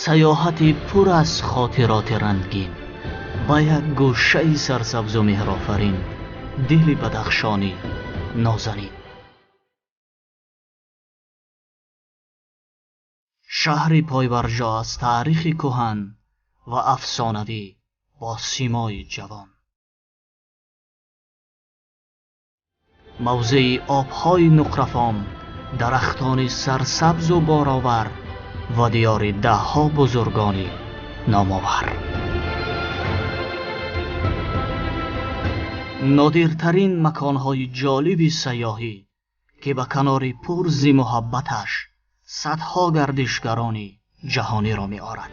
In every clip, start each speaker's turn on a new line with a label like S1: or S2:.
S1: سیاحتی پر از خاطرات رنگین با یک گوشه سرسبز و مهرآفرین، دل بدخشانی نازنین. شهری پایبرجا از تاریخ کهن و افسانوی با سیمای جوان. موضع آبهای نقرفام، درختان سرسبز و بارآور و دیار دهها بزرگانی نامآور. نادرترین مکانهای جالب سیاحی که به کنار پرز محبتش صدها گردشگرانی جهانی را می آرد.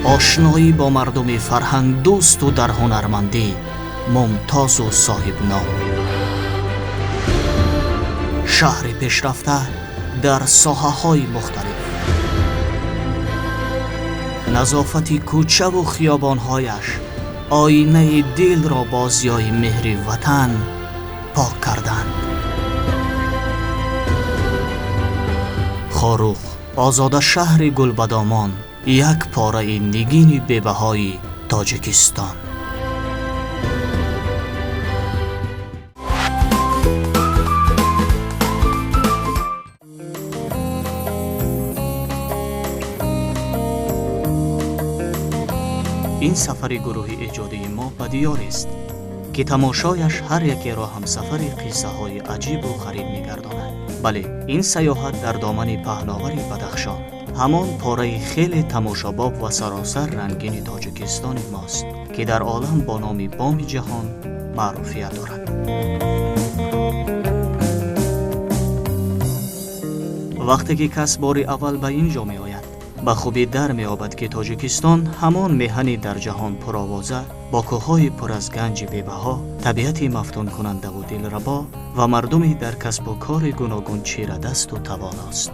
S1: آشنایی با مردم فرهنگ دوست و در هنرمندی ممتاز و صاحب نام. شهر پیشرفته در ساحه‌های مختلف. نظافت کوچه و خیابان‌هایش آینه دل را با ضیای مهر وطن پاک کردند. خاروخ، آزاده شهر گلبدامان، یک پاره نگین بی‌بهای تاجیکستان. این سفر گروهی ایجادی ما به دیار است که تماشایش هر یکی را هم سفر قصه های عجیب و غریب می‌گرداند. بله، این سیاحت در دامن پهناور بدخشان، همان پاره خیلی تماشاباب و سراسر رنگین تاجیکستان ماست که در عالم با نام بام جهان معروفیت دارد. وقتی که کس بار اول به اینجا می آید، به خوبی در می یابد که تاجیکستان همان میهنی در جهان پرآوازه با کوههای پر از گنج بی‌بها، طبیعتی مفتون کننده و دلربا و مردمی در کسب و کار گوناگون چیره دست و تواناست.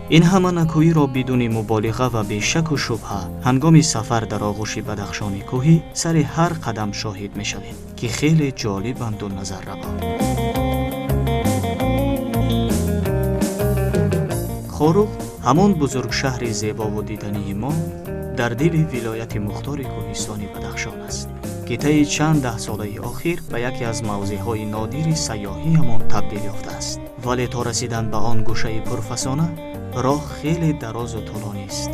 S1: این همه نکویی را بدون مبالغه و بی شک و شبهه هنگام سفر در آغوش بدخشان کوهی سر هر قدم شاهد می شوید که خیلی جالبند و نظرروا. خاروخ، همان بزرگ شهر زیبا و دیدنی ما در دل ولایت مختار کوهستانی بدخشان است که طی چند ده ساله اخیر به یکی از موضع‌های نادر سیاحی همان تبدیل یافته است. ولی تا رسیدن به آن گوشه پرفسانه راه خیلی دراز و طولانی است.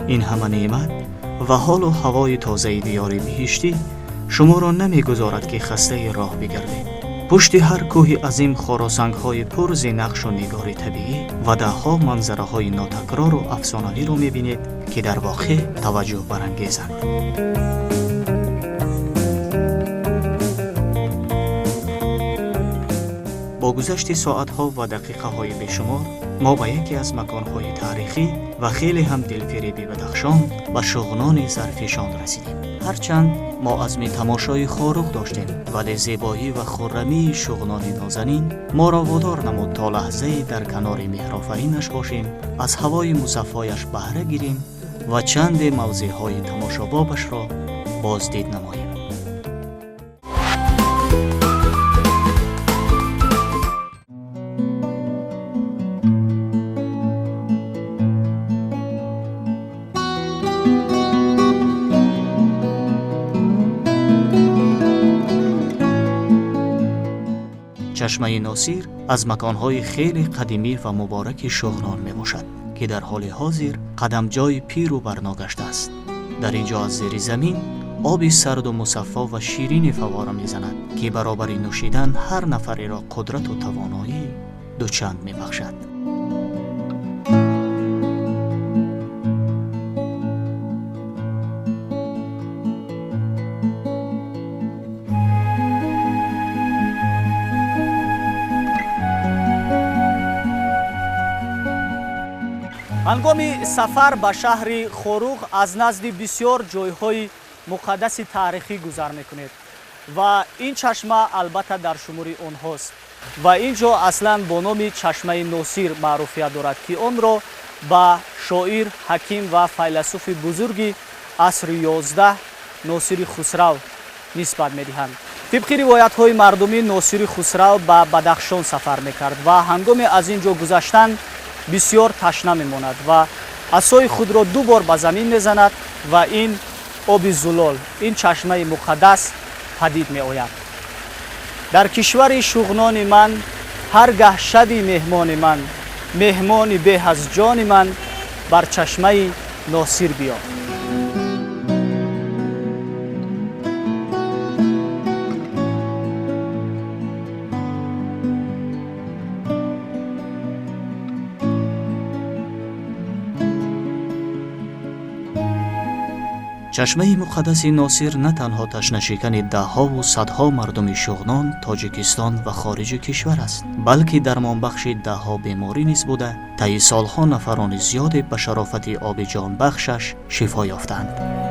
S1: این همه نعمت و حال و هوای تازه دیار بهشتی شما را نمیگذارد که خسته راه بگردید. پشت هر کوه عظیم خراسان‌های پر ز نقش و نگار طبیعی و ده‌ها منظره‌های ناتکرار و افسانه‌ای را می‌بینید که در واقع توجه برانگیزند. با گذشت ساعت‌ها و دقیقه‌های بیشمار ما به یکی از مکان‌های تاریخی و خیلی هم دلفریب بدخشان و شغنان ظرفشان رسیدیم. هرچند ما عزم تماشای خاروخ داشتیم، ولی زیبایی و خرمی شغنان نازنین ما را وادار نمود تا لحظه‌ای در کنار مهرآفرینش باشیم، از هوای مصفایش بهره گیریم و چند موضع‌های تماشابابش را بازدید نماییم. چشمه ناصر از مکانهای خیلی قدیمی و مبارک شغنان می باشد که در حال حاضر قدم جای پیر و برناگشته است. در اینجا از زیر زمین آب سرد و مصفا و شیرین فواره می زند که برابر نوشیدن هر نفری را قدرت و توانایی دوچند می بخشد. هنگام سفر به شهر خاروخ از نزد بسیار جایهای مقدس تاریخی گذر میکنید و این چشمه البته در شمار آنهاست و اینجا اصلا با نام چشمه ناصر معروفیت دارد که آن را به شاعر، حکیم و فیلسوف بزرگ عصر 11 ناصر خسرو نسبت میدهند.
S2: طبق روایت‌های مردمی ناصر خسرو به بدخشان سفر می‌کرد و هنگام از اینجا گذشتن بسیار تشنه می‌ماند و عصای خود را دو بار به زمین می‌زند و این آب زلال، این چشمه مقدس پدید می‌آید. در کشور شغنان من هرگاه شدی مهمان من، مهمانی به از جان من، بر چشمه ناصر بیا.
S1: چشمه مقدس ناصر نه تنها تشنه‌شکن ده‌ها و صدها مردم شغنان، تاجیکستان و خارج کشور است، بلکه درمانبخش ده‌ها بیماری نیز بوده. طی سالها نفران زیاد به شرافت آب جان بخشش شفا یافتند.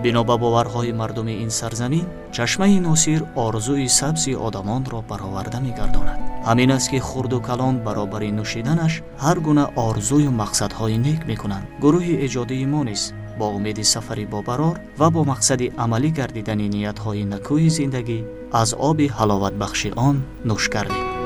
S1: بنا به باورهای مردم این سرزمین، چشمه ناصر آرزوی سبز آدمان را برآورده می‌گرداند. همین است که خرد و کلان برابر نوشیدنش هر گونه آرزوی و مقصدهای نیک می‌کنند. گروه ایجادی ما نیز با امید سفری با برار و با مقصد عملی گردیدن نیت‌های نکوی زندگی از آب حلاوت بخش آن نوش کردیم.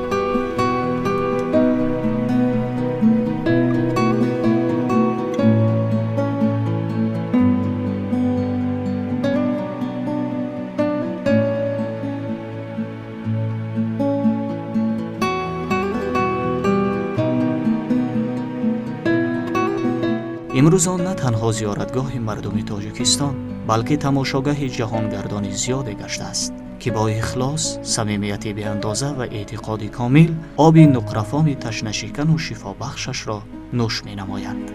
S1: امروز آن نه تنها زیارتگاه مردم تاجیکستان، بلکه تماشاگاه جهانگردان زیاد گشته است که با اخلاص، صمیمیت بی اندازه و اعتقاد کامل آب نقرفام تشنه‌شکن و شفا بخشش را نوش می نمایند.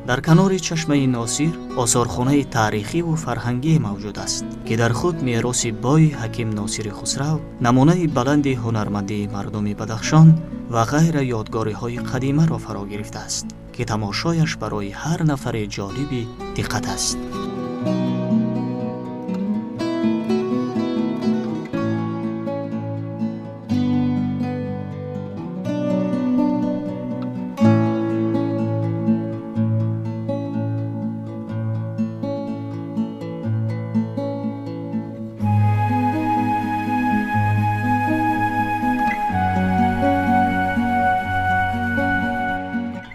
S1: در کنار چشمه ناصر آثارخانه تاریخی و فرهنگی موجود است که در خود میراث بای حکیم ناصر خسرو، نمونه بلند هنرمندی مردم بدخشان و غیر یادگاری‌های قدیمه را فرا گرفته است که تماشایش برای هر نفر جالبی دقت است.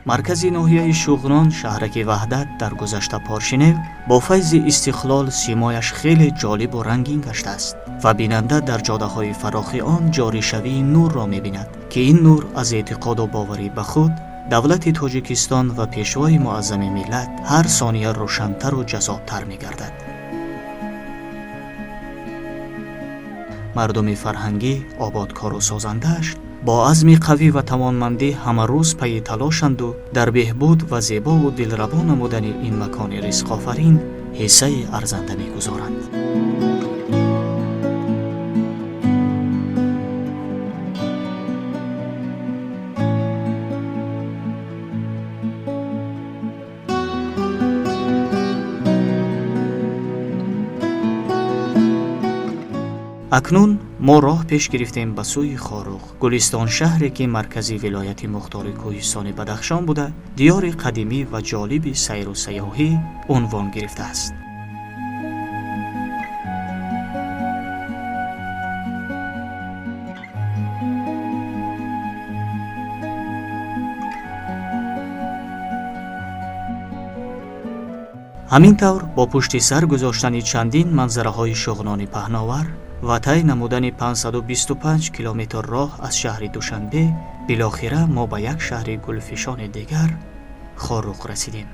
S1: مرکز ناحیه شغنان، شهرک وحدت در گذشته پارشینو، با فیض استقلال سیمایش خیلی جالب و رنگین گشته است و بیننده در جاده های فراخ آن جاری شوی نور را می بیند که این نور از اعتقاد و باوری به خود، دولت تاجیکستان و پیشوای معظم ملت هر ثانیه روشن‌تر و جذاب‌تر می گردد. مردم فرهنگی، آبادکار و سازنده‌اش با عزم قوی و توانمندی همه روز پی تلاشند و در بهبود و زیبا و دلربا نمودن این مکان رزق آفرین حصه ارزنده می‌گذارند. اکنون ما راه پیش گرفتیم به سوی خاروق، گلستان شهری که مرکزی ولایت مختار کوهستان بدخشان بوده، دیار قدیمی و جالب سیر و سیاحی عنوان گرفته است. همینطور با پشت سر گذاشتن چندین منظره های شغنان پهناور و طی نمودن 525 کیلومتر راه از شهر دوشنبه، بالاخره ما به یک شهر گلفشان دیگر، خاروق رسیدیم.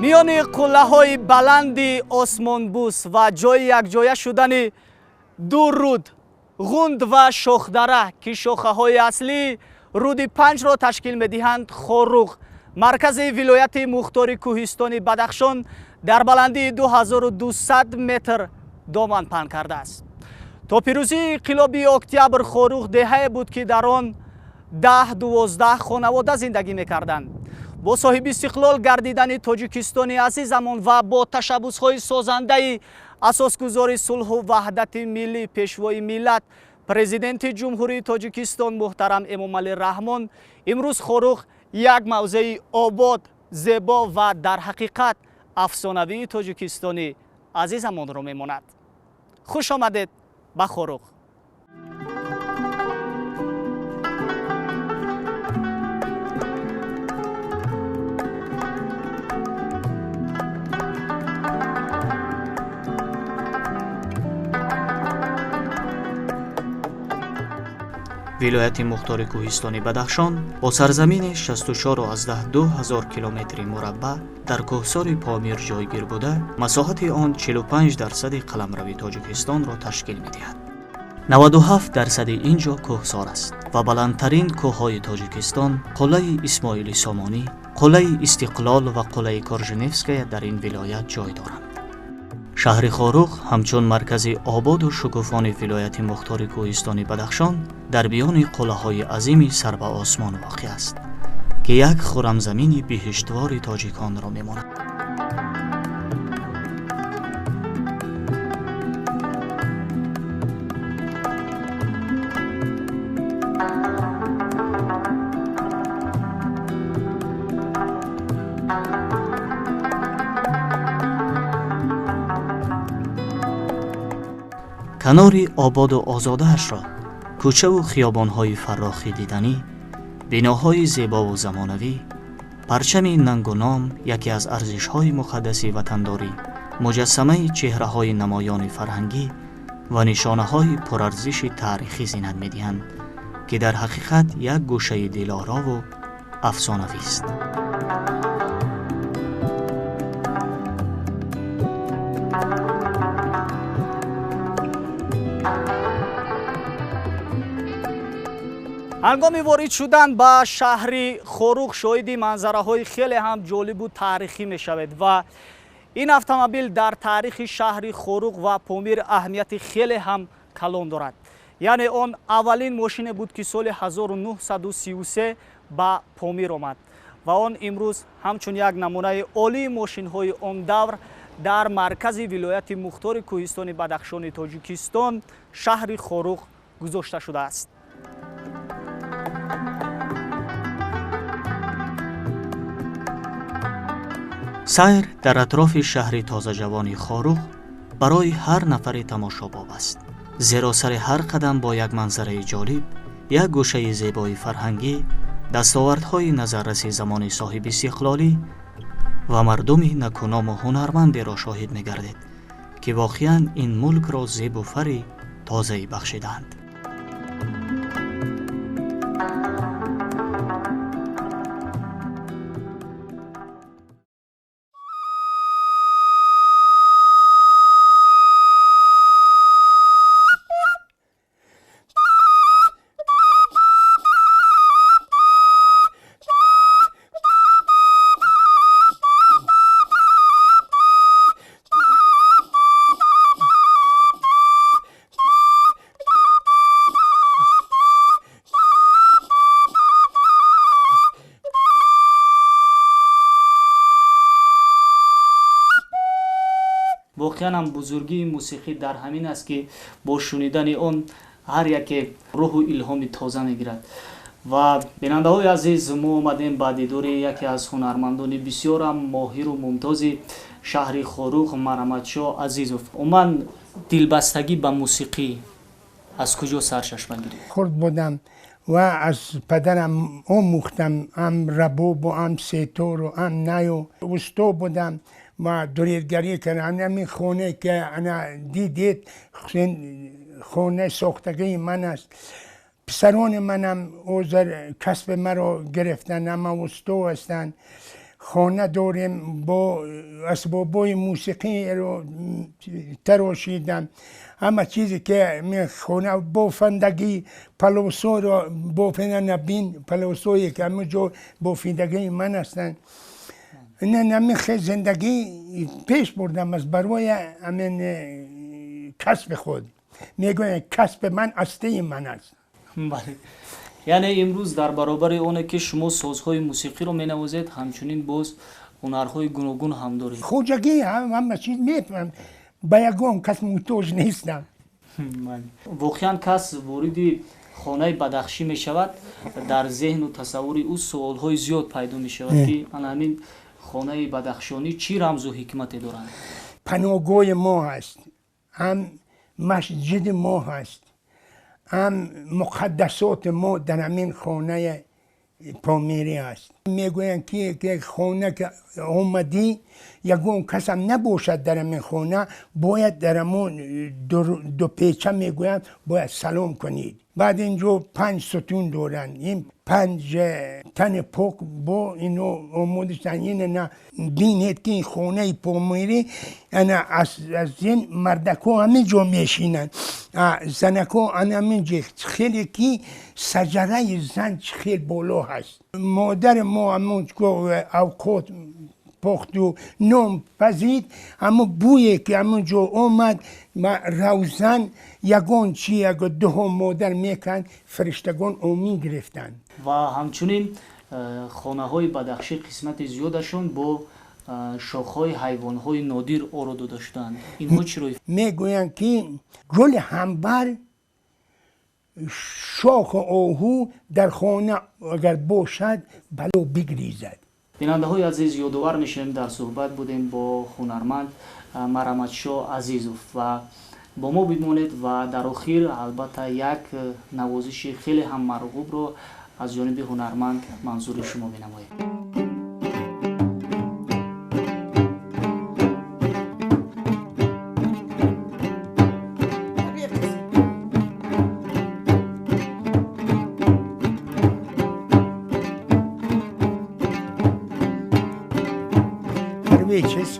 S2: میان قله های بلند آسمان بوس و جای یک جایه شدن دو رود، غوند و شاخدره که شاخه های اصلی رود 5 را تشکیل می‌دهند، خاروق مرکز ولایت مختار کوهستان بدخشان در بلندی 2200 متر دامن پهن کرده است. تا پیروزی انقلاب اکتبر خاروق دهه بود که در آن 10-12 خانواده زندگی می‌کردند. бо соҳиби истиқлол гардидани тоҷикистони азизамон ва бо ташаббусҳои созандаи асосгузори сулҳу ваҳдати миллӣ пешвои миллат президенти ҷумҳурии Тоҷикистон муҳтарам Эмомалӣ Раҳмон имрӯз Хорух як мавзеи обод, зебо ва дар ҳақиқат афсонавии тоҷикистони азизамонро мемонад. хуш омадед ба Хорух.
S1: вилояти мухтори кӯҳистони Бадахшон бо сарзамини 64,2 километри мураббаъ дар кӯҳсори Помир ҷойгир буда, масоҳати он 45% қаламрави Тоҷикистонро ташкил медиҳад. 97% ин ҷо кӯҳсор аст ва баландтарин кӯҳҳои Тоҷикистон қуллаи Исмоили Сомонӣ, қуллаи Истиқлол ва қуллаи Корженевская дар ин вилоят ҷой доранд. шаҳри Хорух ҳамчун маркази ободу шукуфони вилояти мухтори кӯҳистони Бадахшон дар биёни қуллаҳои азими сар ба осмон воқеъ аст, ки як хуррамзамини биҳиштвори тоҷиконро мемонад. канори ободу озодаашро кӯчаву хиёбонҳои фаррохи диданӣ, биноҳои зебову замонавӣ, парчами нангу ном, яке аз арзишҳои муқаддаси ватандорӣ, муҷассамаи чеҳраҳои намоёни фарҳангӣ ва нишонаҳои пурарзиши таърихӣ зинат медиҳанд, ки дар ҳақиқат як гӯшаи дилорову афсонавист.
S2: ҳангоми ворид шудан ба шаҳри Хорух шоҳиди манзараҳои хеле ҳам ҷолибу таърихӣ мешавед ва ин автомобил дар таърихи шаҳри Хорух ва Помир аҳамияти хеле ҳам калон дорад. яъне он аввалин мошине буд ки соли 1933 ба Помир омад ва он имрӯз ҳамчун як намунаи олии мошинҳои он давр дар маркази вилояти мухтори кӯҳистони Бадахшони Тоҷикистон шаҳри Хорух гузошта шудааст.
S1: сайр дар атрофи шаҳри тозаҷавони Хорух барои ҳар нафари тамошобоб аст, зеро сари ҳар қадам бо як манзараи ҷолиб, як гӯшаи зебои фарҳангӣ, дастовардҳои назарраси замони соҳиби истиқлолӣ ва мардуми накуному ҳунармандеро шоҳид мегардед, ки воқеан ин мулкро зебу фари тозаи бахшидаанд.
S2: воқеан ҳам бузургии мусиқӣ дар ҳамин аст, ки бо шунидани он ҳар яке рӯҳу илҳоми тоза мегирад. ва бинандаҳои азиз, мо омадем ба дидори яке аз ҳунармандони бисёр моҳиру мумтози шаҳри Хорух, Мараматшоҳ Азизов. уман дилбастагӣ ба мусиқӣ аз куҷо сарчашма гирифт?
S3: хурд будам ва аз падарам омӯхтам, ам рабобу ам сетуру ам наю усто будам ва дуретгарӣ кардам. ҳамин хоне ки дидед хонаи сохтагии ман аст. писарони манам озар касби маро гирифтанд, ҳама усто ҳастанд. хона дорем бо асбобҳои мусиқиро тарошидам. ҳама чизе ки мехона бофандагӣ палосоро бофена набин, палосое ки ҳамаҷо бофидагии ман ҳастанд. намихе зиндагӣ пеш бурдам аз барои ҳамин касби худ. мегӯям касби ман астии ман аст.
S2: یعنی امروز در برابر اونه که شما سازهای موسیقی رو می‌نوازید، همچنین باز هنرهای گوناگون هم دارید.
S3: خوجگی همه چیز میتونم، به یگان کس محتاج نیستم.
S2: واقعا کس وارد خانه بدخشی می شود، در ذهن و تصور او سوال‌های زیاد پیدا می شود که همین خانه بدخشانی چی رمز و حکمتی دارند؟
S3: پناهگاه ما هست، هم مسجد ما هست، هم مقدسات ما در همین خانه پامیری هست. میگوین که خانه که آمدی یگون کس هم نباشد در همین خانه، باید در همون دو پیچه میگوین باید سلام کنید. بعد اینجا 5 ستون دارن، این 5 تن پاک با اینو آمودشتن. این نه بینید که این خانه پامیری از این مردکا همین جا میشینن، زنکا همین جا. خیلی که سجره زن خیلی بالا هست. مادر ما همون که اوقات پخت و نام پزید، اما بویه که همون جا آمد روزن یگان چی اگه 2 مادر میکن فرشتگان اومی گرفتن.
S2: و همچنین خانه های بدخشی قسمت زیادشون با شاخهای حیوانهای نادر آرزو داشتند. اینها چی رو
S3: میگوین که گل همبر، شاخ آهو در خانه اگر باشد بلا بگریزد.
S2: بیننده های عزیز، یادآور میشیم در صحبت بودیم با هنرمند مرحمتشاه عزیزوف و با ما بمانید و در آخر البته یک نوازش خیلی هم مرغوب رو از جانب هنرمند منظور شما بنماییم.
S3: Witches.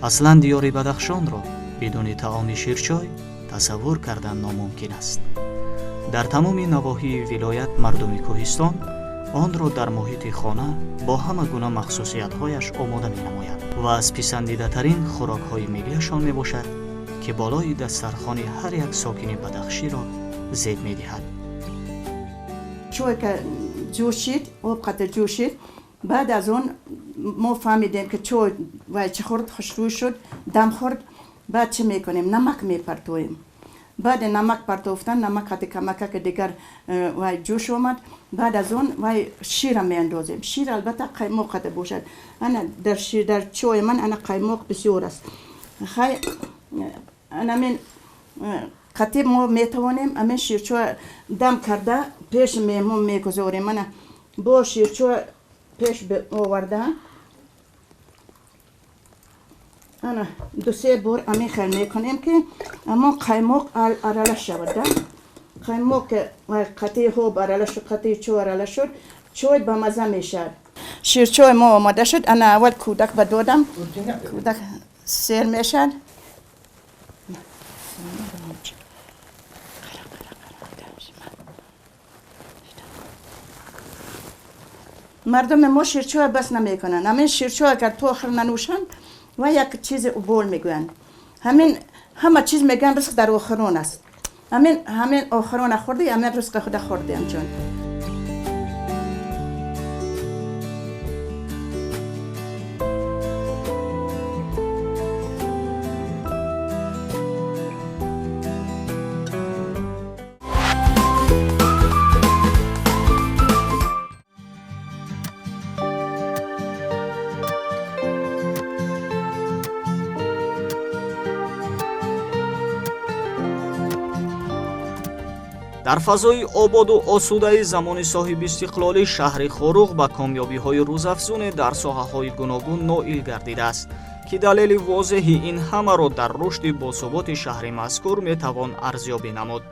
S1: اصلا دیار بدخشان را بدون طعام شیرچای تصور کردن ناممکن است. در تمام نواحی ولایت مردم کوهستان آن را در محیط خانه با همه گونه مخصوصیت‌هایش آماده می‌نمایند و از پسندیده ترین خوراک‌های ملی‌شان میباشد که بالای دسترخوان هر یک ساکن بدخشی را زید می‌دهد.
S4: چوی که جوشید، آب قطع جوشید، بعد از اون ما فهمیدیم که چوی وای چه خورد خوشروی شد، دم خورد. بعد چه میکنیم؟ نمک میپرتویم. بعد نمک پرتوفتن، نمک حتی کمکه که دیگر وای جوش اومد. بعد از اون وای شیر میاندازیم. شیر البته قیماق قطع باشد. انا در چوی من انا قیماق بسیار است. خیلی انا من قطعی ما میتوانیم امین شیرچو دم کرده پیش میمون میگذاریم. من با شیرچو پیش آورده انا 2-3 بار امین خیل میکنیم که اما قیماق ارله شود. قیماق که قطعی خوب ارله شد، قطعی چو ارله شد، چوی به مزه میشد. شیرچو ما آماده شد. انا اول کودک بدادم، کودک سیر میشد. مردم ما شیرچو بس نمیکنن. همین شیرچو اگر تو آخر ننوشن و یک چیز بول میگوین. همه چیز میگن رزق در آخرون است. همین آخرون خوردی، همین رزق خود خوردی همچون.
S1: дар фазои ободу осудаи замони соҳиби истиқлолӣ шаҳри Хоруғ ба комёбиҳои рӯзафзуне дар соҳаҳои гуногун ноил гардидааст, ки далели возеҳи ин ҳамаро дар рушди босуботи шаҳри мазкур метавон арзёбӣ намуд.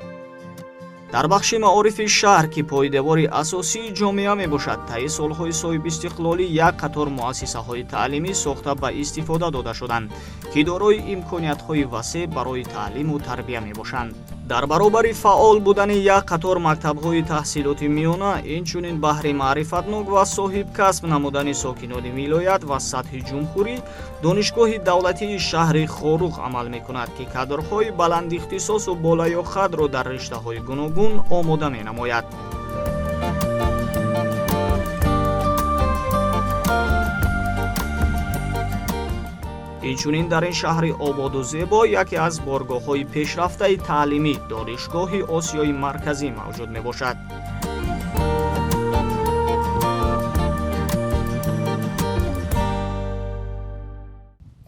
S1: дар бахши маорифи шаҳр, ки пойдевори асосии ҷомеа мебошад, таи солҳои соҳиби истиқлолӣ як қатор муассисаҳои таълимӣ сохта ба истифода дода шуданд, ки дорои имкониятҳои васеъ барои таълиму тарбия мебошанд. дар баробари фаъол будани як қатор мактабҳои таҳсилоти миёна, инчунин баҳри маърифатнок ва соҳибкасб намудани сокинони вилоят ва сатҳи ҷумҳурӣ, донишгоҳи давлатии шаҳри Хоруғ амал мекунад, ки кадрҳои баландихтисосу болаёхадро дар риштаҳои гуногун омода менамояд. инчунин дар ин шаҳри ободу зебо яке аз боргоҳҳои пешрафтаи таълимӣ, донишгоҳи Осиёи Марказӣ мавҷуд мебошад.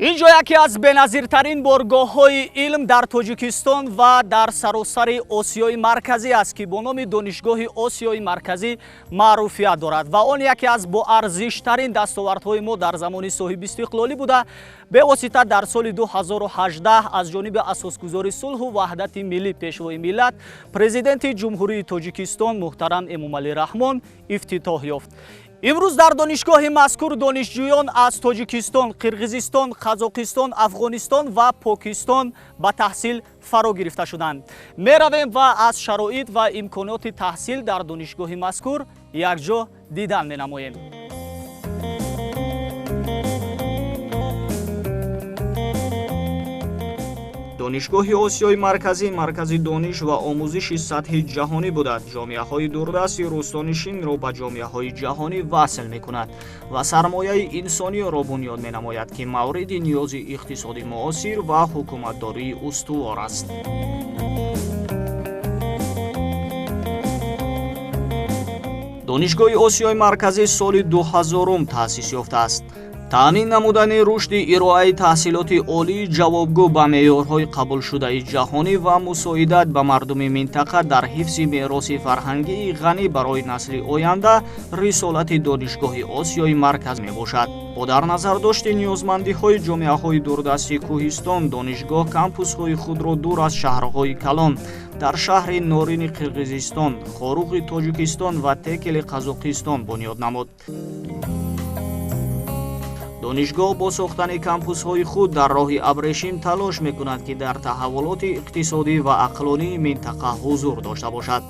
S2: инҷо яке аз беназиртарин боргоҳҳои илм дар Тоҷикистон ва дар саросари Осиёи Марказӣ аст, ки бо номи Донишгоҳи Осиёи Марказӣ маъруфият дорад ва он яке аз боарзиштарин дастовардҳои мо дар замони соҳиби истиқлолӣ буда, бевосита дар соли 2018 аз ҷониби асосгузори сулҳу ваҳдати миллӣ пешвои миллат, президенти ҷумҳурии Тоҷикистон муҳтарам Эмомалӣ Раҳмон ифтитоҳ ёфт. имрӯз дар донишгоҳи мазкур донишҷӯён аз Тоҷикистон, Қирғизистон, Қазоқистон, Афғонистон ва Покистон ба таҳсил фаро гирифта шуданд. меравем ва аз шароит ва имконоти таҳсил дар донишгоҳи мазкур якҷо дидан менамоем.
S1: донишгоҳи Осиёи Марказӣ маркази дониш ва омӯзиши сатҳи ҷаҳонӣ буда, ҷомеаҳои дурдасти рӯстонишинро ба ҷомеаҳои ҷаҳонӣ васл мекунад ва сармояи инсониро бунёд менамояд, ки мавриди ниёзи иқтисоди муосир ва ҳукуматдории устувор аст. донишгоҳи Осиёи Марказӣ соли 2000 таъсис ёфтааст. таъмин намудани рушди ироаи таҳсилоти олии ҷавобгӯ ба меъёрҳои қабулшудаи ҷаҳонӣ ва мусоидат ба мардуми минтақа дар ҳифзи мероси фарҳангии ғанӣ барои насли оянда рисолати донишгоҳи Осиёи Марказ мебошад. бо дар назардошти ниёзмандиҳои ҷомеаҳои дурдасти кӯҳистон, донишгоҳ кампусҳои худро дур аз шаҳрҳои калон дар шаҳри Норини Қирғизистон, Хоруғи Тоҷикистон ва Текели Қазоқистон бунёд намуд. донишгоҳ бо сохтани кампусҳои худ дар роҳи абрешим талош мекунад, ки дар таҳаввулоти иқтисодӣ ва ақлонии минтақа ҳузур дошта бошад.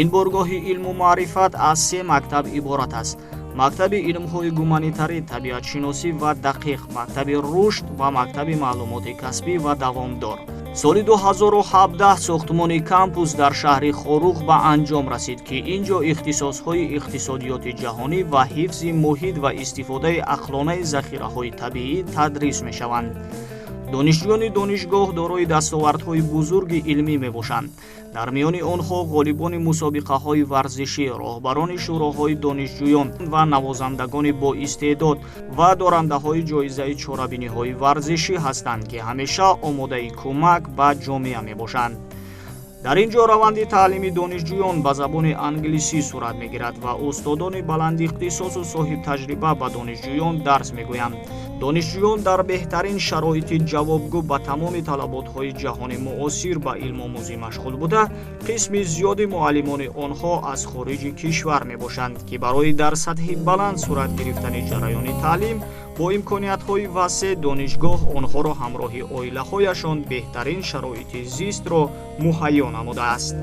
S1: ин боргоҳи илму маърифат аз 3 мактаб иборат аст: мактаби илмҳои гуманитарӣ, табиатшиносӣ ва дақиқ, мактаби рушд ва мактаби маълумоти касбӣ ва давомдор. соли 2017 сохтмони кампус дар шаҳри Хоруғ ба анҷом расид, ки инҷо ихтисосҳои иқтисодиёти ҷаҳонӣ ва ҳифзи муҳит ва истифодаи ақлонаи захираҳои табиӣ тадрис мешаванд. донишҷӯёни донишгоҳ дорои дастовардҳои бузурги илмӣ мебошанд. дар миёни онҳо ғолибони мусобиқаҳои варзишӣ, роҳбарони шӯроҳои донишҷӯён ва навозандагони боистеъдод ва дорандаҳои ҷоизаи чорабиниҳои варзишӣ ҳастанд, ки ҳамеша омодаи кӯмак ба ҷомеа мебошанд. дар ин ҷо раванди таълими донишҷӯён ба забони англисӣ сурат мегирад ва устодони баландихтисосу соҳибтаҷриба ба донишҷӯён дарс мегӯянд. донишҷӯён дар беҳтарин шароити ҷавобгӯ ба тамоми талаботҳои ҷаҳони муосир ба илмомӯзӣ машғул буда, қисми зиёди муаллимони онҳо аз хориҷи кишвар мебошанд, ки барои дар сатҳи баланд сурат гирифтани ҷараёни таълим бо имкониятҳои васеъ донишгоҳ онҳоро ҳамроҳи оилаҳояшон беҳтарин шароити зистро муҳайё намудааст.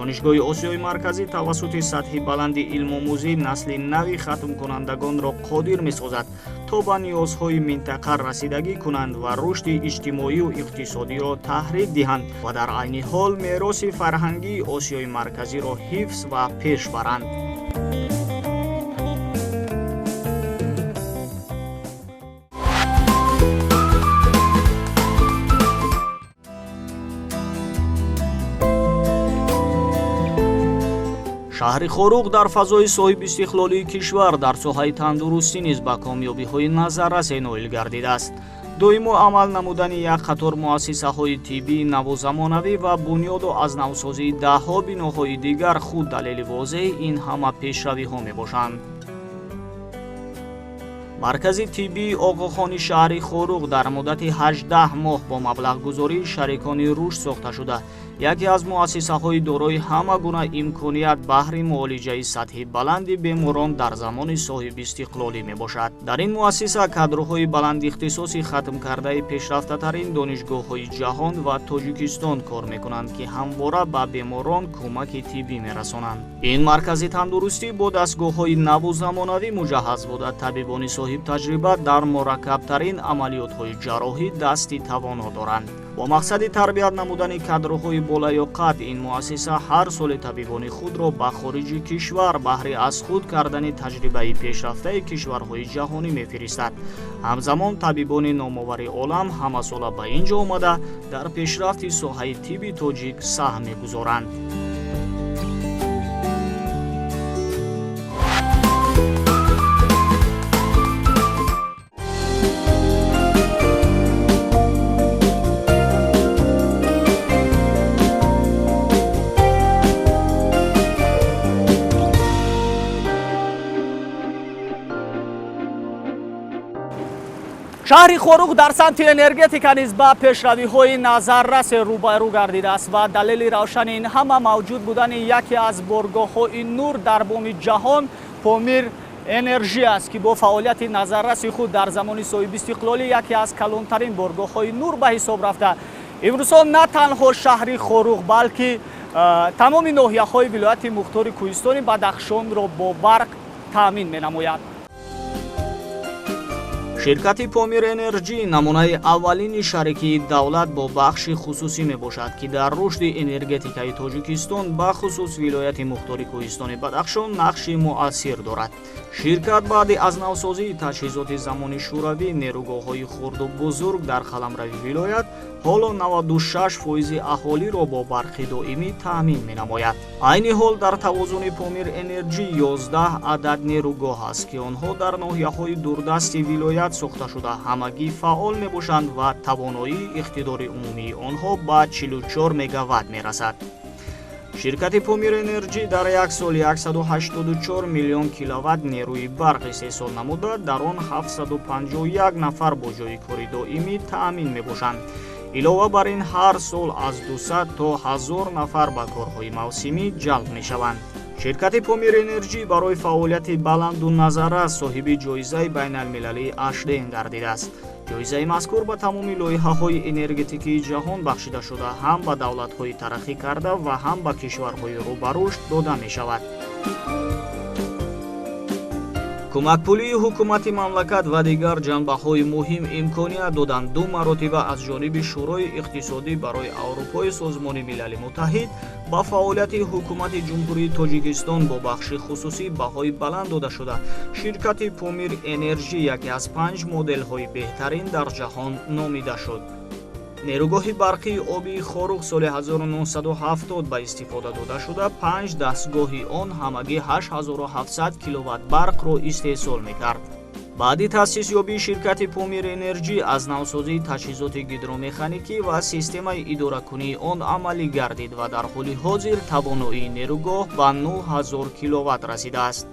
S1: донишгоҳи Осиёи Марказӣ тавассути сатҳи баланди илмомӯзӣ насли нави хатмкунандагонро қодир месозад, то ба ниёзҳои минтақа расидагӣ кунанд ва рушди иҷтимоию иқтисодиро таҳрик диҳанд ва дар айни ҳол мероси фарҳангии Осиёи Марказиро ҳифз ва пеш баранд. шаҳри хоруқ дар фазои соҳиби истиқлолии кишвар дар соҳаи тандурустӣ низ ба комёбиҳои назаррасе ноил гардидааст. доимо амал намудани як қатор муассисаҳои тиббӣ навозамонавӣ ва бунёду аз навсозии даҳҳо биноҳои дигар худ далели возеҳи ин ҳама пешравиҳо мебошанд. маркази тиббии оғохони шаҳри хоруқ дар муддати 18 моҳ бо маблағгузории шарикони рушд сохта шуда яке аз муассисаҳои дорои ҳама гуна имконият баҳри муолиҷаи сатҳи баланди беморон дар замони соҳиби истиқлолӣ мебошад. дар ин муассиса кадрҳои баландихтисоси хатмкардаи пешрафтатарин донишгоҳҳои ҷаҳон ва Тоҷикистон кор мекунанд, ки ҳамвора ба беморон кӯмаки тиббӣ мерасонанд. ин маркази тандурустӣ бо дастгоҳҳои наву замонавӣ муҷаҳҳаз буда табибони соҳибтаҷриба дар мураккабтарин амалиётҳои ҷарроҳӣ дасти тавоно доранд. бо мақсади тарбият намудани кадрҳои болаёқат ин муассиса ҳар соле табибони худро ба хориҷи кишвар баҳри аз худ кардани таҷрибаи пешрафтаи кишварҳои ҷаҳонӣ мефиристад. ҳамзамон табибони номовари олам ҳамасола ба ин ҷо омада дар пешрафти соҳаи тибби тоҷик саҳм мегузоранд.
S2: шаҳри хоруқ дар самти энергетика низ ба пешравиҳои назаррас рӯбарӯ гардидааст ва далели равшани ин ҳама мавҷуд будани яке аз боргоҳҳои нур дар боми ҷаҳон Помир Энержи аст, ки бо фаъолияти назарраси худ дар замони соҳиби истиқлолӣ яке аз калонтарин боргоҳҳои нур ба ҳисоб рафта имрӯзҳо на танҳо шаҳри хоруқ балки тамоми ноҳияҳои вилояти мухтори кӯҳистони Бадахшонро бо барқ таъмин менамояд.
S1: ширкати Помир Энержи намунаи аввалини шарикии давлат бо бахши хусусӣ мебошад, ки дар рушди энергетикаи Тоҷикистон ба хусус вилояти мухтори кӯҳистони Бадахшон нақши муассир дорад. ширкат баъди аз навсозии таҷҳизоти замони шӯравӣ нерӯгоҳҳои хурду бузург дар қаламрави вилоят ҳоло 96% аҳолиро бо барқи доимӣ таъмин менамояд. айни ҳол дар тавозуни Помир Энержи 11 адад нерӯгоҳ аст, ки онҳо дар ноҳияҳои дурдасти вилоят сохта шуда ҳамагӣ фаъол мебошанд ва тавоноии иқтидори умумии онҳо ба 44 мегаватт мерасад. ширкати Помир Энержи дар як сол 184 миллион киловатт нерӯи барқ истеҳсол намуда, дар он 751 нафар бо ҷойи кори доимӣ таъмин мебошанд. илова бар ин ҳар сол аз 200 то 1000 нафар ба корҳои мавсимӣ ҷалб мешаванд. ширкати Помир Энержи барои фаъолияти баланду назаррас соҳиби ҷоизаи байналмилалии Ашден гардидааст. ҷоизаи мазкур ба тамоми лоиҳаҳои энергетикии ҷаҳон бахшида шуда ҳам ба давлатҳои тараққӣ карда ва ҳам ба кишварҳои рӯ ба рушд дода мешавад. кӯмакпулии ҳукумати мамлакат ва дигар ҷанбаҳои муҳим имконият доданд 2 маротиба аз ҷониби шӯрои иқтисодӣ барои Аврупои Созмони Милали Муттаҳид ба фаъолияти ҳукумати ҷумҳурии Тоҷикистон бо бахши хусусӣ баҳои баланд дода шуда. ширкати Помир Энержи яке аз 5 моделҳои беҳтарин дар ҷаҳон номида шуд. нерӯгоҳи барқии обии хоруқ соли 1970 ба истифода дода шуда 5 дастгоҳи он ҳамагӣ 8700 киловатт барқро истеҳсол мекард. баъди таъсисёбии ширкати Помир Энержи аз навсозии таҷҳизоти гидромеханикӣ ва системаи идоракунии он амалӣ гардид ва дар ҳоли ҳозир тавоноии нерӯгоҳ ба 9000 киловатт расидааст.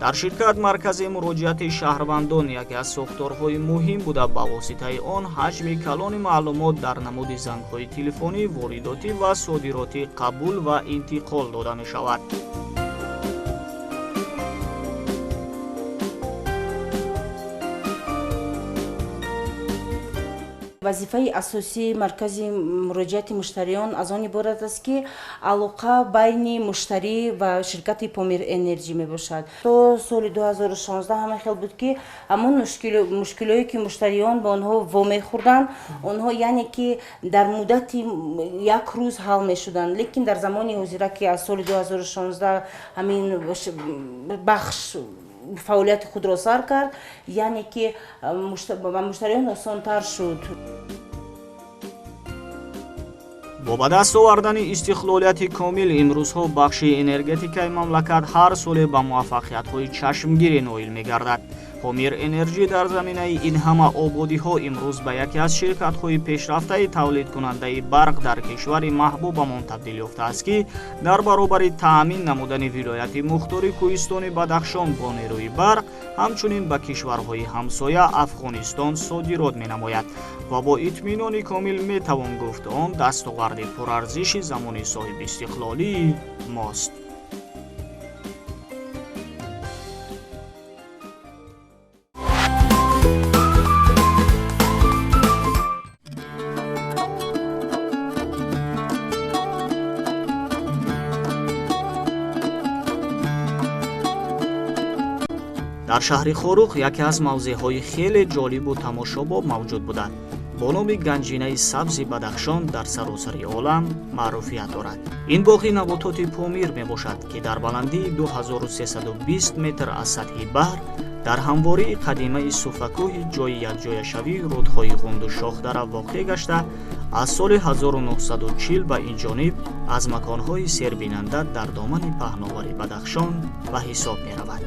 S1: дар ширкат маркази муроҷиати шаҳрвандон яке аз сохторҳои муҳим буда ба воситаи он ҳаҷми калони маълумот дар намуди зангҳои телефонӣ воридотӣ ва содиротӣ қабул ва интиқол дода мешавад.
S5: вазифаи асосии маркази муроҷиати муштариён аз он иборат аст, ки алоқа байни муштарӣ ва ширкати Помир Энержи мебошад. то соли 2016 ҳама хел буд, ки ҳамон мушкилое ки муштариён ба онҳо вомехӯрданд, онҳо яъне ки дар муддати як рӯз ҳал мешуданд, лекин дар замони ҳозира ки аз соли 2016 ҳамин бахш фаъолияти худро сар кард, яъне ки ба муштариён осонтар шуд.
S1: бо ба даст овардани истиқлолияти комил имрӯзҳо бахши энергетикаи мамлакат ҳар соле ба муваффақиятҳои чашмгире ноил мегардад. Помир Энерджи дар заминаи ин ҳама ободиҳо имрӯз ба яке аз ширкатҳои пешрафтаи тавлидкунандаи барқ дар кишвари маҳбубамон табдил ёфтааст, ки дар баробари таъмин намудани вилояти мухтори Кӯҳистони Бадахшон бо нерӯи барқ ҳамчунин ба кишварҳои ҳамсоя Афғонистон содирот менамояд ва бо итминони комил метавон гуфт он дастоварди пурарзиши замони соҳиби истиқлолии мост. дар шаҳри Хорух яке аз мавзеъҳои хеле ҷолибу тамошобоб мавҷуд буданд. Бо номи ганҷинаи сабзи Бадахшон дар саросари олам маъруфият дорад. Ин боғи набототи помир мебошад, ки дар баландии 2320 метр аз сатҳи баҳр дар ҳамвории қадимаи Суфакӯҳи ҷои якҷояшавии рудҳои Ғунду Шохдара воқеъ гашта, аз соли 1940 ба инҷониб аз маконҳои сербинанда дар домани паҳновари Бадахшон ба ҳисоб меравад.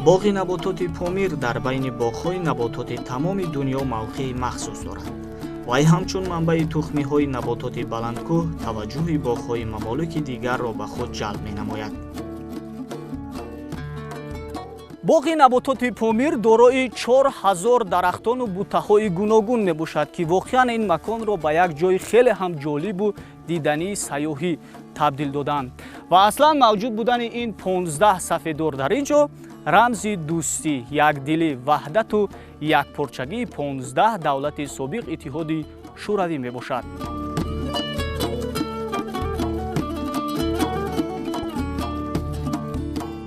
S1: боғи набототи помир дар байни боғҳои набототи тамоми дунё мавқеи махсус дорад. Вай ҳамчун манбаи тухмиҳои набототи баландкӯҳ таваҷҷӯҳи боғҳои мамолики дигарро ба худ ҷалб менамояд.
S2: боғи набототи помир дорои 4000 дарахтону бутаҳои гуногун мебошад, ки воқеан ин маконро ба як ҷои хеле ҳам ҷолибу дидании сайёҳӣ табдил доданд. ва аслан мавҷуд будани ин 15 сафедор дар ин ҷо рамзи дӯстӣ, якдилӣ, ваҳдату якпорчагии 15 давлати собиқ иттиҳоди шӯравӣ мебошад.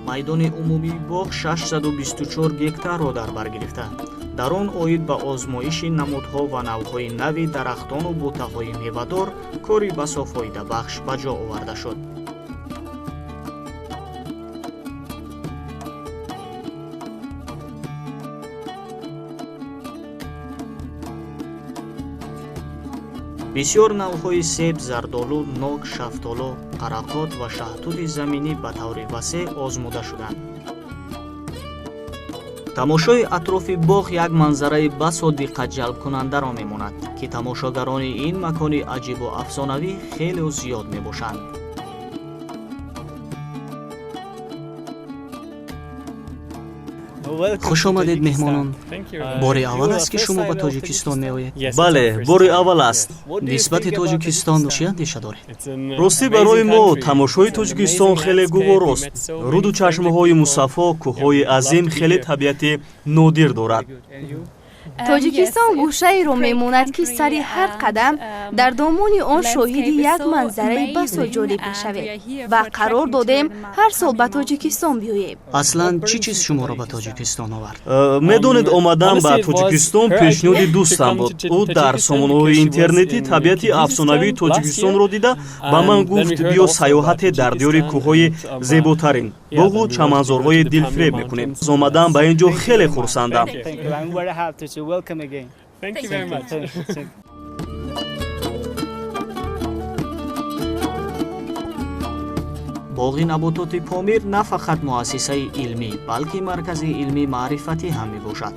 S1: майдони умумии боғ 624 гектарро дар бар гирифта, дар он оид ба озмоиши намудҳо ва навъҳои нави дарахтону бутаҳои мевадор кори басофоидабахш ба ҷо оварда шуд. бисёр навъҳои себ, зардолу, нок, шафтолу, қарақот ва шаҳтути заминӣ ба таври васеъ озмуда шуданд. тамошои атрофи боғ як манзараи басо диққатҷалбкунандаро мемонад, ки тамошогарони ин макони аҷибу афсонавӣ хеле зиёд мебошанд. хуш омадед меҳмонон. бори аввал аст ки шумо ба тоҷикистон меоед?
S6: бале, бори аввал аст.
S1: нисбати тоҷикистон чӣ андеша доред?
S6: ростӣ барои мо тамошои тоҷикистон хеле гуворост. руду чашмаҳои мусаффо, кӯҳҳои азим хеле табиати нодир дорад.
S7: тоҷикистон гӯшаеро мемонад ки сари ҳар қадам дар домони он шоҳиди як манзараи басо ҷолиб мешавем ва қарор додем ҳар сол ба тоҷикистон биёем.
S1: аслан чӣ чиз шуморо ба тоҷикистон овард?
S6: медонед, омадан ба тоҷикистон пешниҳоди дӯстам буд. ӯ дар сомонаҳои интернетӣ табиати афсонавии тоҷикистонро дида ба ман гуфт биё сайёҳате дар диёри кӯҳҳои зеботарин, боғу чаманзорҳои дилфиреб мекунем. аз омадан ба ин ҷо хеле хурсандам.
S2: Welcome again.
S8: Thank you very much.
S1: боғи набототи помир на фақат муассисаи илмӣ, балки маркази илмӣ маърифатӣ ҳам мебошад.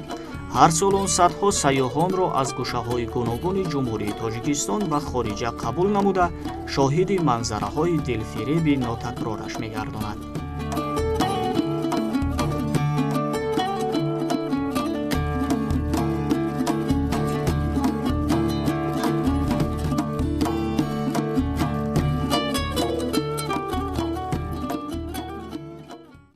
S1: ҳар сол он садҳо сайёҳонро аз гӯшаҳои гуногуни ҷумҳурии Тоҷикистон ва хориҷа қабул намуда, шоҳиди манзараҳои дилфиреби нотакрораш мегардонад.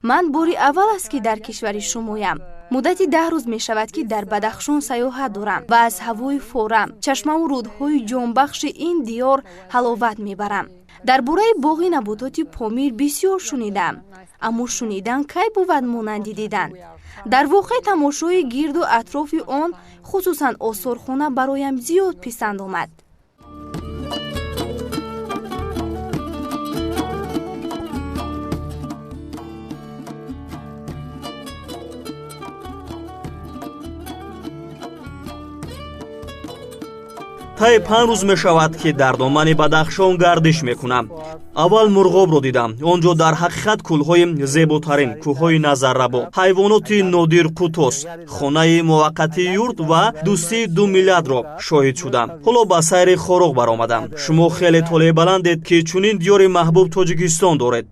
S7: ман бори аввал аст ки дар кишвари шумоям. муддати 10 рӯз мешавад ки дар Бадахшон сайёҳат дорам ва аз ҳавои форам, чашмаву рудҳои ҷонбахши ин диёр ҳаловат мебарам. дар бораи боғи набототи помир бисёр шунидам, аммо шунидан кай бувад монанди дидан. дар воқеъ тамошои гирду атрофи он, хусусан осорхона бароям зиёд писанд омад.
S6: таи 5 рӯз мешавад ки дар домани Бадахшон гардиш мекунам. аввал мурғобро дидам. онҷо дар ҳақиқат кӯлҳои зеботарин кӯҳҳои Назаррабо, ҳайвоноти нодир Қутос, хонаи муваққатии юрт ва дӯстии 2 миллиардро шоҳид шудам. ҳоло ба сайри Хоруғ баромадам. шумо хеле толеи баландед ки чунин диёри маҳбуб Тоҷикистон доред.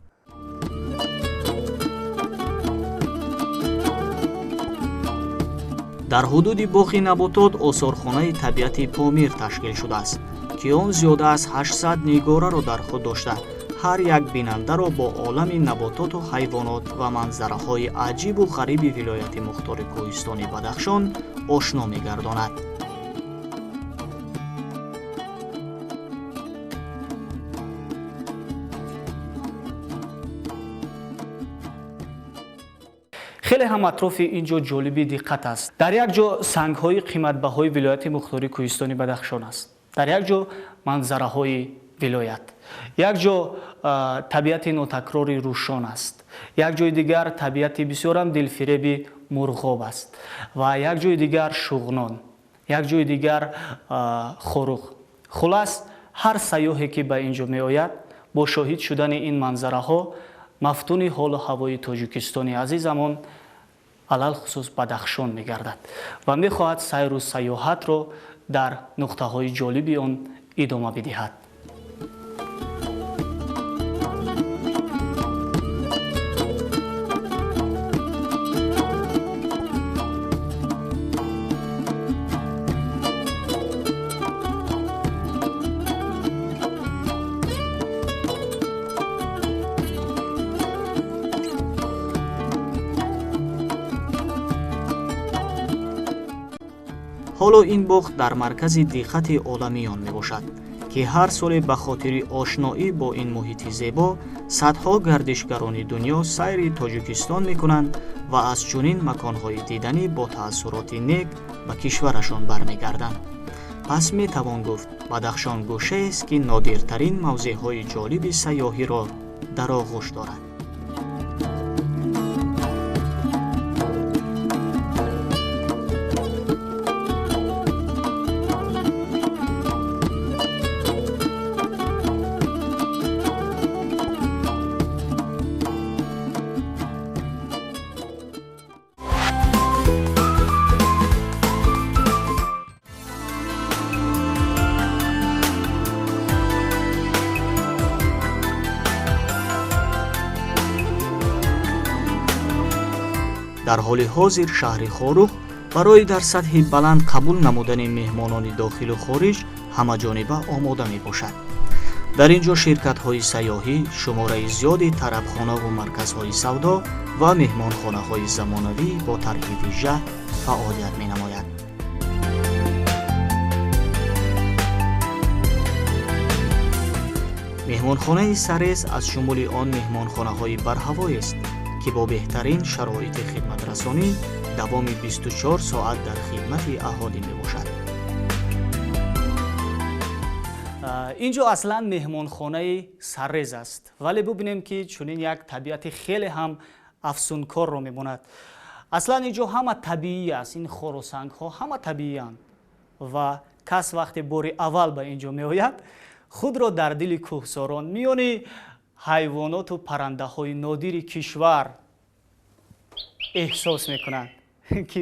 S1: дар ҳудуди боғи наботот осорхонаи табиати Помир ташкил шудааст, ки он зиёда аз 800 нигораро дар худ дошта, ҳар як бинандаро бо олами набототу ҳайвонот ва манзараҳои аҷибу ғариби вилояти мухтори кӯҳистони Бадахшон ошно мегардонад.
S2: хеле ҳам атрофи ин ҷо ҷолиби диққат аст. дар як ҷо сангҳои қиматбаҳои вилояти мухтори кӯҳистони Бадахшон аст, дар як ҷо манзараҳои вилоят, як ҷо табиати нотакрори рӯшон аст, як ҷои дигар табиати бисёрам дилфиреби мурғоб аст ва як ҷои дигар Шуғнон, як ҷои дигар Хоруғ. хулас ҳар сайёҳе ки ба ин ҷо меояд бо шоҳид шудани ин манзараҳо мафтуни ҳолу ҳавои Тоҷикистони азизамон алал хусус Бадахшон мегардад ва мехоҳад сайру сайёҳатро дар нуқтаҳои ҷолиби он идома бидиҳад.
S1: ҳоло ин боғ дар маркази диққати оламиён мебошад, ки ҳар соле ба хотири ошноӣ бо ин муҳити зебо садҳо гардишгарони дунё сайри Тоҷикистон мекунанд ва аз чунин маконҳои диданӣ бо таассуроти нек ба кишварашон бармегарданд. пас метавон гуфт Бадахшон гӯшаест, ки нодиртарин мавзеъҳои ҷолиби сайёҳиро дар оғӯш дорад. дар ҳоли ҳозир шаҳри Хоруғ барои дар сатҳи баланд қабул намудани меҳмонони дохилу хориҷ ҳамаҷониба омода мебошад. дар ин ҷо ширкатҳои сайёҳӣ, шумораи зиёди тарабхонаву марказҳои савдо ва меҳмонхонаҳои замонавӣ бо тарҳи вижа фаъолият менамояд. меҳмонхонаи Сарез аз шумули он меҳмонхонаҳои барҳавоест, ки бо беҳтарин шароити хидматрасонӣ давоми 24 соат дар хидмати аҳолӣ мебошад.
S2: ин ҷо аслан меҳмонхонаи Сарез аст, вале бубинем ки чунин як табиати хеле ҳам афсункорро мемонад. аслан ин ҷо ҳама табиӣ аст, ин хорусангҳо ҳама табииянд ва кас вақте бори аввал ба ин ҷо меояд худро дар дили кӯҳсорон миёни ҳайвоноту паррандаҳои нодири кишвар эҳсос мекунанд, ки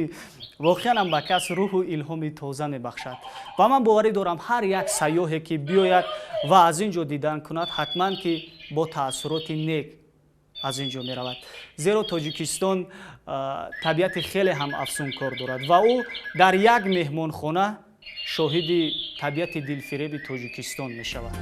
S2: воқеан ам ба кас рӯҳу илҳоми тоза мебахшад. ва ман боварӣ дорам ҳар як сайёҳе ки биёяд ва аз ин ҷо дидан кунад, ҳатман ки бо таассуроти нек аз ин ҷо меравад. зеро Тоҷикистон табиати хеле ҳам афсункор дорад ва ӯ дар як меҳмонхона шоҳиди табиати дилфиреби Тоҷикистон мешавад.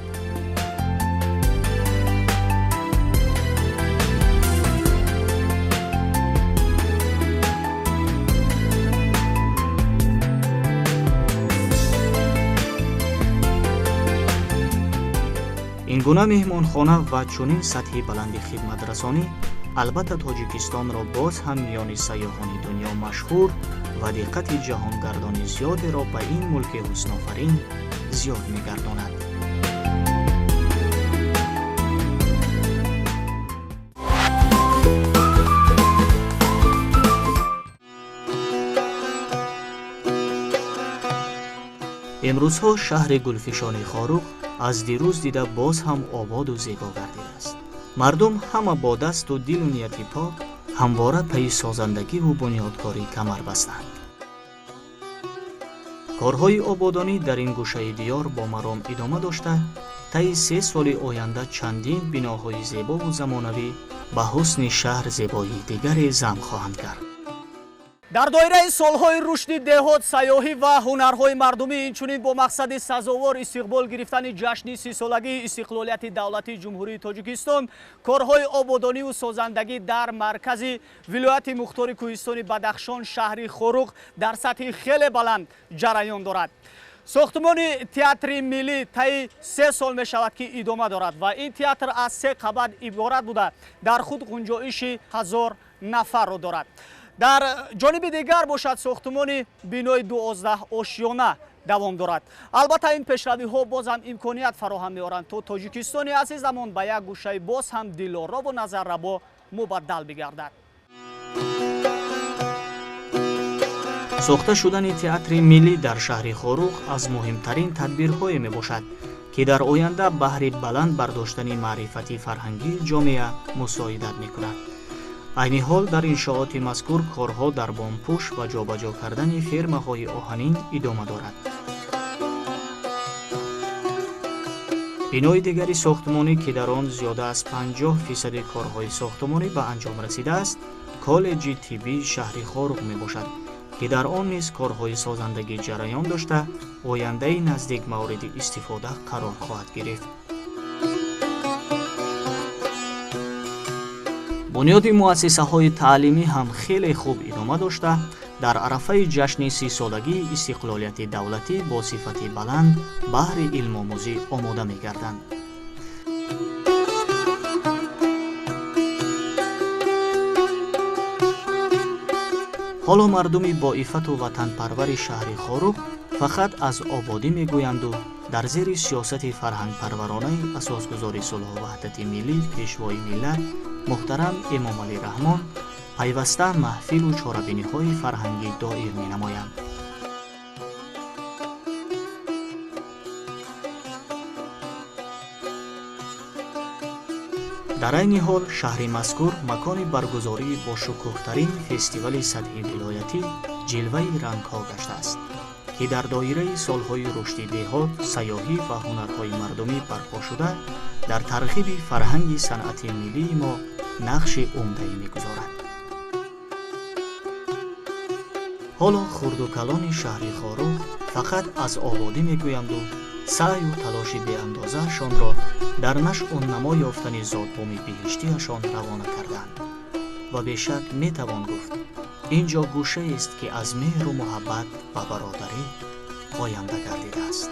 S1: ин гуна меҳмонхона ва чунин сатҳи баланди хидматрасонӣ албатта тоҷикистонро боз ҳам миёни сайёҳони дунё машҳур ва диққати ҷаҳонгардони зиёдеро ба ин мулки ҳуснофарин зиёд мегардонад. имрӯзҳо шаҳри гулфишони Хорух аз дирӯз дида боз ҳам ободу зебо гардидааст. мардум ҳама бо дасту дилу нияти пок ҳамвора пайи созандагиву бунёдкорӣ камар бастанд. корҳои ободонӣ дар ин гӯшаи диёр бо маром идома дошта, таи 3 соли оянда чандин биноҳои зебову замонавӣ ба ҳусни шаҳр зебоии дигаре зам хоҳанд кард.
S2: дар доираи солҳои рушди деҳот, сайёҳӣ ва ҳунарҳои мардумӣ, инчунин бо мақсади сазовор истиқбол гирифтани ҷашни 30-солагии истиқлолияти давлатии ҷумҳурии Тоҷикистон, корҳои ободониву созандагӣ дар маркази вилояти мухтори кӯҳистони Бадахшон, шаҳри Хорух дар сатҳи хеле баланд ҷараён дорад. сохтмони театри миллӣ таи 3 сол мешавад ки идома дорад ва ин театр аз 3 қабат иборат буда дар худ ғунҷоиши 1000 нафарро дорад. дар ҷониби дигар бошад сохтмони бинои 12 ошёна давом дорад. албатта ин пешравиҳо боз ҳам имконият фароҳам меоранд то Тоҷикистони азизамон ба як гӯшаи боз ҳам дилорову назаррабо мубаддал бигардад.
S1: сохта шудани театри миллӣ дар шаҳри Хорух аз муҳимтарин тадбирҳое мебошад ки дар оянда баҳри баланд бардоштани маърифати фарҳангии ҷомеа мусоидат мекунад. айни ҳол дар иншооти мазкур корҳо дар бомпӯш ва ҷобаҷо кардани фермаҳои оҳанин идома дорад. бинои дигари сохтмонӣ ки дар он зиёда аз 50% корҳои сохтмонӣ ба анҷом расидааст, коллеҷи тиббии шаҳри Хорух мебошад ки дар он низ корҳои созандагӣ ҷараён дошта, ояндаи наздик мавриди истифода қарор хоҳад гирифт. бунёди муассисаҳои таълимӣ ҳам хеле хуб идома дошта, дар арафаи ҷашни 30-солагии истиқлолияти давлатӣ бо сифати баланд баҳри илмомӯзӣ омода мегарданд. ҳоло мардуми боифату ватанпарвари шаҳри Хорух фақат аз ободӣ мегӯянду дар зери сиёсати фарҳангпарваронаи асосгузори сулҳу ваҳдати миллӣ пешвои миллат муҳтарам Эмомалӣ Раҳмон пайваста маҳфилу чорабиниҳои фарҳангӣ доир менамоянд. дар айни ҳол шаҳри мазкур макони баргузории бошукӯҳтарин фестивали сатҳи вилоятӣ ҷилваи рангҳо гаштааст ки дар доираи солҳои рушди деҳот, сайёҳӣ ва ҳунарҳои мардумӣ барпо шуда дар тарғиби фарҳанги санъати миллии мо нақши умдаӣ мегузорад. ҳоло хурду калони шаҳри Хорух фақат аз ободӣ мегӯянду саъю талоши беандозаашонро дар нашъу намо ёфтани зотбоми биҳиштиашон равона карданд ва бешак метавон гуфт ин ҷо гӯшаест ки аз меҳру муҳаббат ва бародарӣ поянда гардидааст.